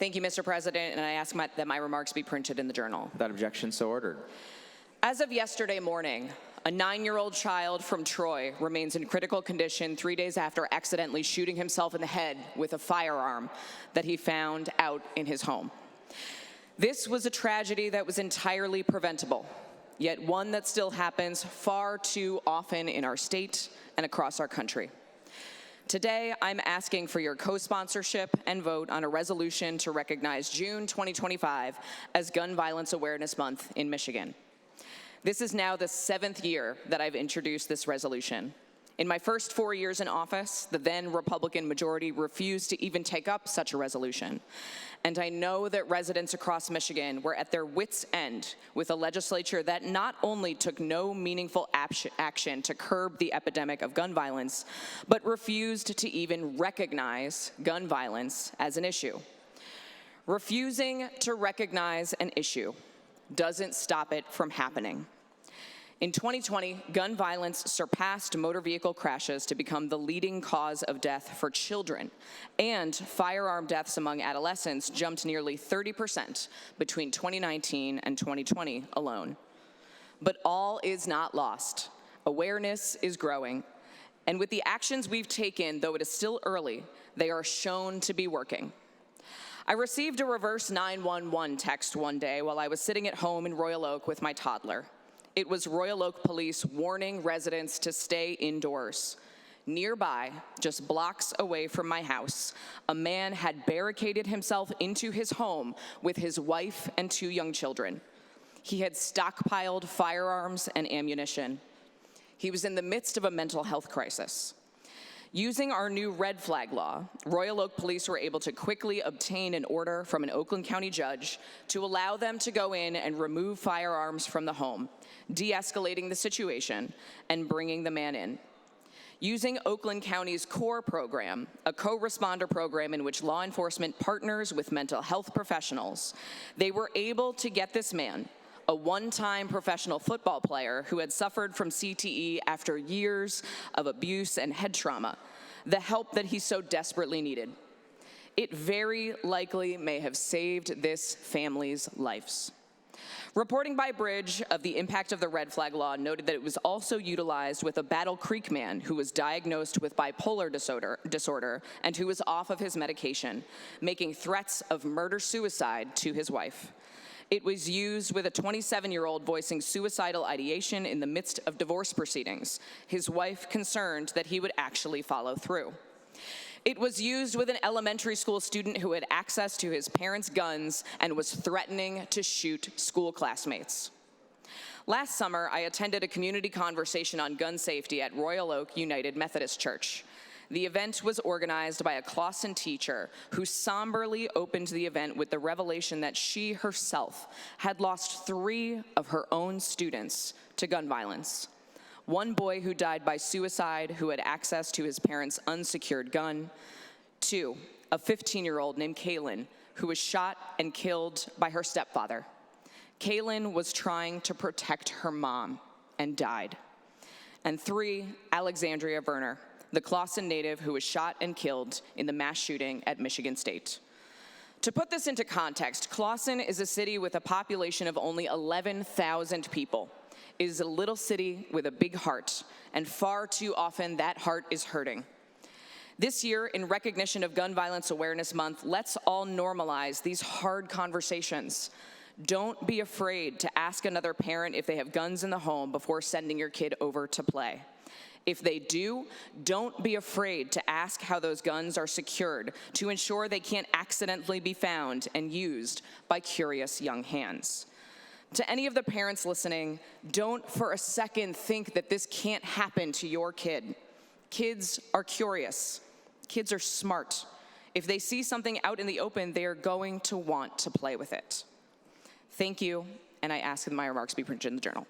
Thank you, Mr. President, and I ask that my remarks be printed in the Journal. Without objection, so ordered. As of yesterday morning, a 9-year-old child from Troy remains in critical condition 3 days after accidentally shooting himself in the head with a firearm that he found out in his home. This was a tragedy that was entirely preventable, yet one that still happens far too often in our state and across our country. Today, I'm asking for your co-sponsorship and vote on a resolution to recognize June 2025 as Gun Violence Awareness Month in Michigan. This is now the 7th year that I've introduced this resolution. In my first 4 years in office, the then Republican majority refused to even take up such a resolution. And I know that residents across Michigan were at their wits' end with a legislature that not only took no meaningful action to curb the epidemic of gun violence, but refused to even recognize gun violence as an issue. Refusing to recognize an issue doesn't stop it from happening. In 2020, gun violence surpassed motor vehicle crashes to become the leading cause of death for children, and firearm deaths among adolescents jumped nearly 30% between 2019 and 2020 alone. But all is not lost. Awareness is growing, and with the actions we've taken, though it is still early, they are shown to be working. I received a reverse 911 text one day while I was sitting at home in Royal Oak with my toddler. It was Royal Oak Police warning residents to stay indoors. Nearby, just blocks away from my house, a man had barricaded himself into his home with his wife and 2 young children. He had stockpiled firearms and ammunition. He was in the midst of a mental health crisis. Using our new red flag law, Royal Oak Police were able to quickly obtain an order from an Oakland County judge to allow them to go in and remove firearms from the home, de-escalating the situation and bringing the man in. Using Oakland County's CORE program, a co-responder program in which law enforcement partners with mental health professionals, they were able to get this man, a one-time professional football player who had suffered from CTE after years of abuse and head trauma, the help that he so desperately needed. It very likely may have saved this family's lives. Reporting by Bridge of the impact of the red flag law noted that it was also utilized with a Battle Creek man who was diagnosed with bipolar disorder and who was off of his medication, making threats of murder-suicide to his wife. It was used with a 27-year-old voicing suicidal ideation in the midst of divorce proceedings, his wife concerned that he would actually follow through. It was used with an elementary school student who had access to his parents' guns and was threatening to shoot school classmates. Last summer, I attended a community conversation on gun safety at Royal Oak United Methodist Church. The event was organized by a Clawson teacher who somberly opened the event with the revelation that she herself had lost 3 of her own students to gun violence. One boy who died by suicide who had access to his parents' unsecured gun. 2, a 15-year-old named Kaylin who was shot and killed by her stepfather. Kaylin was trying to protect her mom and died. And 3, Alexandria Verner, the Clawson native who was shot and killed in the mass shooting at Michigan State. To put this into context, Clawson is a city with a population of only 11,000 people. It is a little city with a big heart, and far too often that heart is hurting. This year, in recognition of Gun Violence Awareness Month, let's all normalize these hard conversations. Don't be afraid to ask another parent if they have guns in the home before sending your kid over to play. If they do, don't be afraid to ask how those guns are secured to ensure they can't accidentally be found and used by curious young hands. To any of the parents listening, don't for a second think that this can't happen to your kid. Kids are curious. Kids are smart. If they see something out in the open, they are going to want to play with it. Thank you, and I ask that my remarks be printed in the Journal.